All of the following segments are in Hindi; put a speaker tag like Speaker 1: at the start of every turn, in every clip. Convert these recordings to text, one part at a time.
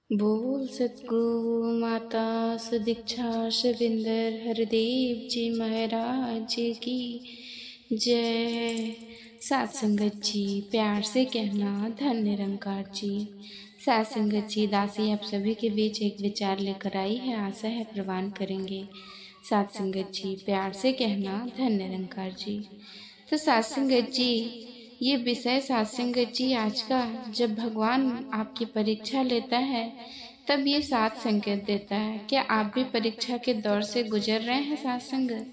Speaker 1: बोल सतगुरु माता सदीक्षा शविंदर हरदेव जी महाराज की जय। सात संगत जी प्यार से कहना धन निरंकार जी। सात संगत जी दासी आप सभी के बीच एक विचार लेकर आई है, आशा है प्रवान करेंगे। सात संगत जी प्यार से कहना धन निरंकार जी। तो सात संगत जी ये विषय सात संगत जी आज का, जब भगवान आपकी परीक्षा लेता है तब ये सात संकेत देता है। क्या आप भी परीक्षा के दौर से गुजर रहे हैं सात संगत?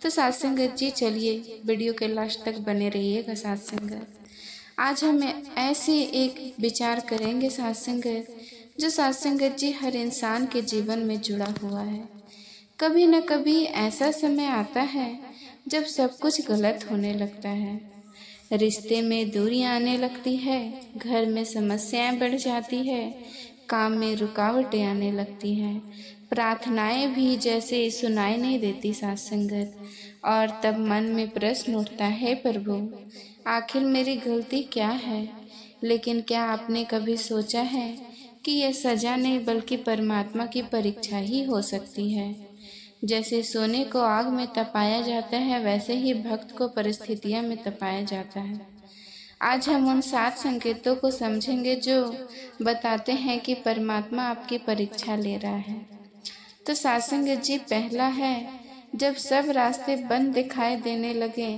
Speaker 1: तो सात संगत जी चलिए वीडियो के लास्ट तक बने रहिएगा सात संगत। आज हम ऐसे एक विचार करेंगे सात संगत, जो सात संगत जी हर इंसान के जीवन में जुड़ा हुआ है। कभी न कभी ऐसा समय आता है जब सब कुछ गलत होने लगता है, रिश्ते में दूरियां आने लगती है, घर में समस्याएं बढ़ जाती है, काम में रुकावटें आने लगती हैं, प्रार्थनाएं भी जैसे सुनाई नहीं देती साथ संगत। और तब मन में प्रश्न उठता है, प्रभु आखिर मेरी गलती क्या है? लेकिन क्या आपने कभी सोचा है कि यह सजा नहीं बल्कि परमात्मा की परीक्षा ही हो सकती है। जैसे सोने को आग में तपाया जाता है, वैसे ही भक्त को परिस्थितियों में तपाया जाता है। आज हम उन सात संकेतों को समझेंगे जो बताते हैं कि परमात्मा आपकी परीक्षा ले रहा है। तो सात संगत जी पहला है, जब सब रास्ते बंद दिखाई देने लगे।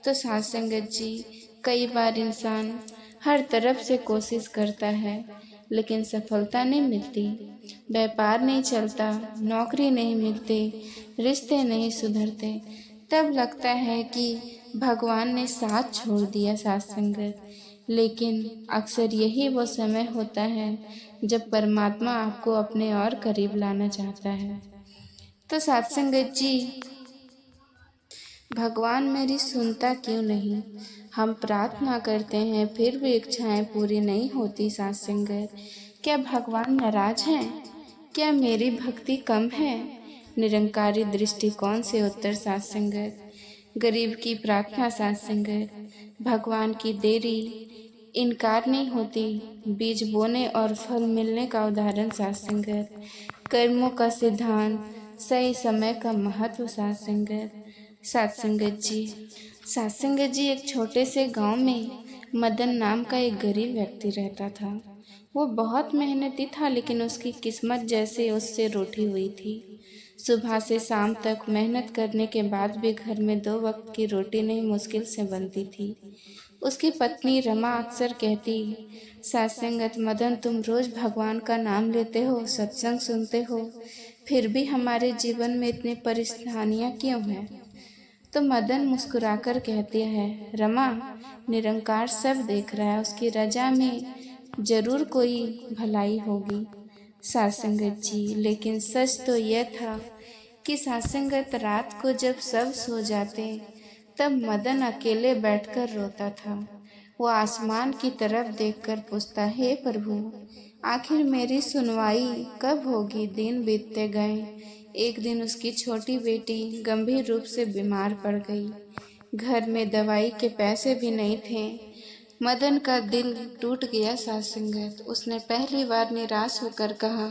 Speaker 1: तो सात संगत जी कई बार इंसान हर तरफ से कोशिश करता है लेकिन सफलता नहीं मिलती, व्यापार नहीं चलता, नौकरी नहीं मिलती, रिश्ते नहीं सुधरते। तब लगता है कि भगवान ने साथ छोड़ दिया साथ संगत। लेकिन अक्सर यही वो समय होता है जब परमात्मा आपको अपने और करीब लाना चाहता है। तो साथ संगत जी भगवान मेरी सुनता क्यों नहीं? हम प्रार्थना करते हैं फिर भी इच्छाएं पूरी नहीं होती साथ संगत। क्या भगवान नाराज हैं? क्या मेरी भक्ति कम है? निरंकारी दृष्टिकोण से उत्तर साथ संगत। गरीब की प्रार्थना साथ संगत। भगवान की देरी इनकार नहीं होती, बीज बोने और फल मिलने का उदाहरण साथ संगत। कर्मों का सिद्धांत, सही समय का महत्व साथ संगत। सात संगत जी एक छोटे से गांव में मदन नाम का एक गरीब व्यक्ति रहता था। वो बहुत मेहनती था लेकिन उसकी किस्मत जैसे उससे रूठी हुई थी। सुबह से शाम तक मेहनत करने के बाद भी घर में 2 वक्त की रोटी नहीं मुश्किल से बनती थी। उसकी पत्नी रमा अक्सर कहती, सात संगत मदन तुम रोज भगवान का नाम लेते हो, सत्संग सुनते हो, फिर भी हमारे जीवन में इतनी परेशानियां क्यों हैं? तो मदन मुस्कुराकर कहती है, रमा निरंकार सब देख रहा है, उसकी रजा में जरूर कोई भलाई होगी। सात संगत जी लेकिन सच तो यह था कि सात संगत रात को जब सब सो जाते तब मदन अकेले बैठकर रोता था। वो आसमान की तरफ देखकर पूछता, हे प्रभु आखिर मेरी सुनवाई कब होगी? दिन बीतते गए। एक दिन उसकी छोटी बेटी गंभीर रूप से बीमार पड़ गई। घर में दवाई के पैसे भी नहीं थे। मदन का दिल टूट गया सात संगत। उसने पहली बार निराश होकर कहा,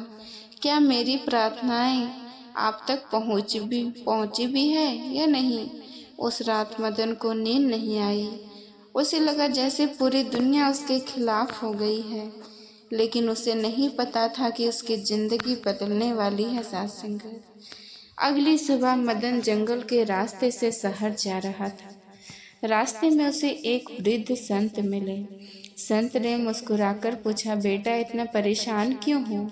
Speaker 1: क्या मेरी प्रार्थनाएं आप तक पहुंची भी है या नहीं? उस रात मदन को नींद नहीं आई। उसे लगा जैसे पूरी दुनिया उसके खिलाफ हो गई है, लेकिन उसे नहीं पता था कि उसकी जिंदगी बदलने वाली है सात संगत। अगली सुबह मदन जंगल के रास्ते से शहर जा रहा था। रास्ते में उसे एक वृद्ध संत मिले। संत ने मुस्कुराकर पूछा, बेटा इतना परेशान क्यों हो?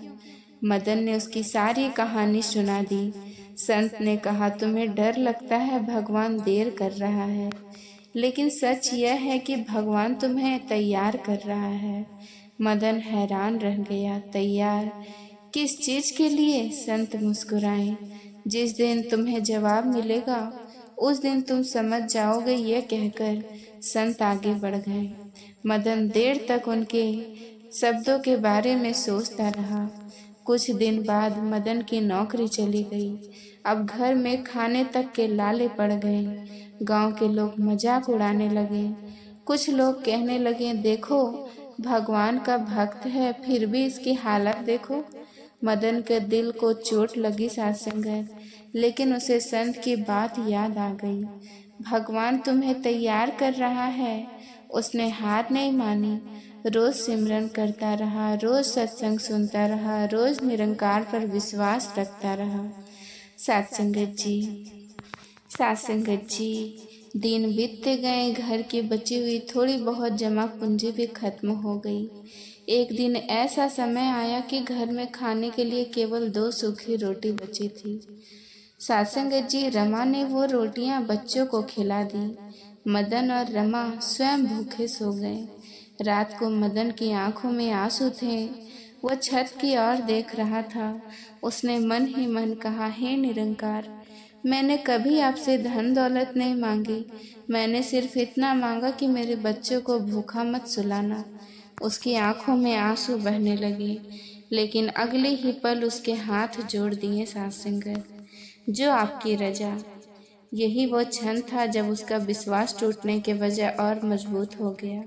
Speaker 1: मदन ने उसकी सारी कहानी सुना दी। संत ने कहा, तुम्हें डर लगता है भगवान देर कर रहा है, लेकिन सच यह है कि भगवान तुम्हें तैयार कर रहा है। मदन हैरान रह गया। तैयार किस चीज के लिए? संत मुस्कुराए, जिस दिन तुम्हें जवाब मिलेगा उस दिन तुम समझ जाओगे। यह कहकर संत आगे बढ़ गए। मदन देर तक उनके शब्दों के बारे में सोचता रहा। कुछ दिन बाद मदन की नौकरी चली गई। अब घर में खाने तक के लाले पड़ गए। गांव के लोग मजाक उड़ाने लगे। कुछ लोग कहने लगे, देखो भगवान का भक्त है, फिर भी इसकी हालत देखो। मदन के दिल को चोट लगी सात संगत, लेकिन उसे संत की बात याद आ गई। भगवान तुम्हें तैयार कर रहा है। उसने हार नहीं मानी, रोज सिमरन करता रहा, रोज सत्संग सुनता रहा, रोज निरंकार पर विश्वास रखता रहा। सात संगत जी, दिन बीतते गए, घर की बची हुई थोड़ी बहुत जमा पूंजी भी खत्म हो गई। एक दिन ऐसा समय आया कि घर में खाने के लिए केवल 2 सूखी रोटी बची थी। सासंगत जी, रमा ने वो रोटियां बच्चों को खिला दी। मदन और रमा स्वयं भूखे सो गए। रात को मदन की आंखों में आंसू थे। वो छत की ओर देख रहा था। उसने मन ही मन कहा, हे निरंकार, मैंने कभी आपसे धन दौलत नहीं मांगी। मैंने सिर्फ इतना मांगा कि मेरे बच्चों को भूखा मत सुलाना। उसकी आंखों में आंसू बहने लगे, लेकिन अगले ही पल उसके हाथ जोड़ दिए सासंगत, जो आपकी रजा। यही वो क्षण था जब उसका विश्वास टूटने के बजाय और मजबूत हो गया।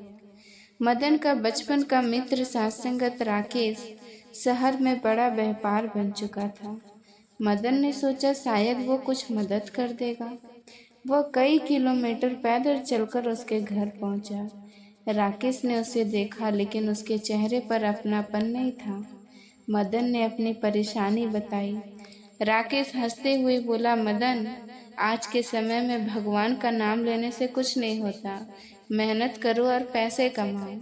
Speaker 1: मदन का बचपन का मित्र सासंगत राकेश शहर में बड़ा व्यापार बन चुका था। मदन ने सोचा शायद वो कुछ मदद कर देगा। वो कई किलोमीटर पैदल चलकर उसके घर पहुंचा। राकेश ने उसे देखा, लेकिन उसके चेहरे पर अपनापन नहीं था। मदन ने अपनी परेशानी बताई। राकेश हंसते हुए बोला, मदन, आज के समय में भगवान का नाम लेने से कुछ नहीं होता। मेहनत करो और पैसे कमाओ।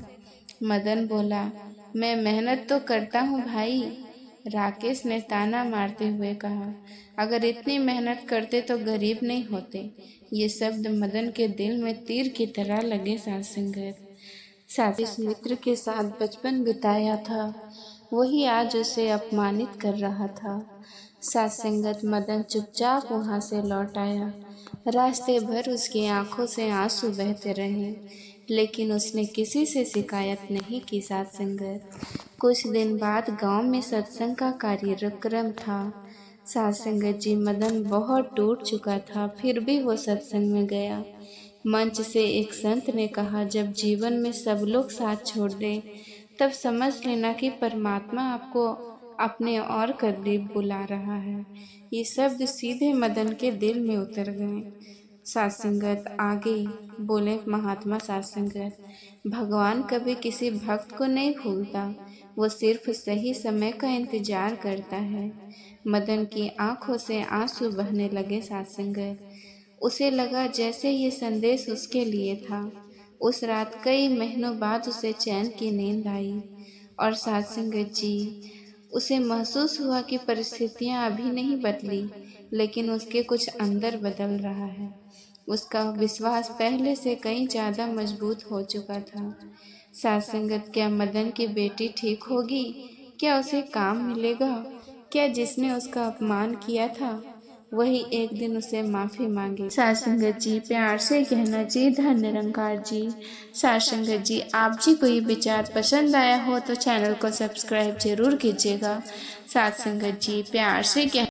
Speaker 1: मदन बोला, मैं मेहनत तो करता हूँ भाई। राकेश ने ताना मारते हुए कहा, अगर इतनी मेहनत करते तो गरीब नहीं होते। ये शब्द मदन के दिल में तीर की तरह लगे। जिस मित्र के साथ बचपन बिताया था, वही आज उसे अपमानित कर रहा था। सत्संगत मदन चुपचाप वहां से लौट आया। रास्ते भर उसकी आंखों से आंसू बहते रहे, लेकिन उसने किसी से शिकायत नहीं की। सत्संगत, कुछ दिन बाद गांव में सत्संग का कार्यक्रम था। सत्संगत जी, मदन बहुत टूट चुका था, फिर भी वो सत्संग में गया। मंच से एक संत ने कहा, जब जीवन में सब लोग साथ छोड़ दें, तब समझ लेना कि परमात्मा आपको अपने और करीब बुला रहा है। ये शब्द सीधे मदन के दिल में उतर गए। सत्संगत आगे बोले महात्मा सत्संगत, भगवान कभी किसी भक्त को नहीं भूलता, वो सिर्फ सही समय का इंतजार करता है। मदन की आंखों से आंसू बहने लगे। सत्संगत, उसे लगा जैसे ये संदेश उसके लिए था। उस रात कई महीनों बाद उसे चैन की नींद आई। और सत्संगत जी, उसे महसूस हुआ कि परिस्थितियां अभी नहीं बदली, लेकिन उसके कुछ अंदर बदल रहा है। उसका विश्वास पहले से कहीं ज़्यादा मजबूत हो चुका था। सत्संगत, क्या मदन की बेटी ठीक होगी? क्या उसे काम मिलेगा? क्या जिसने उसका अपमान किया था, वही एक दिन उसे माफ़ी मांगे? सत्संगत जी, प्यार से कहना जी, धन निरंकार जी। सत्संगत जी, आप जी को ये विचार पसंद आया हो तो चैनल को सब्सक्राइब जरूर कीजिएगा। सत्संगत जी, प्यार से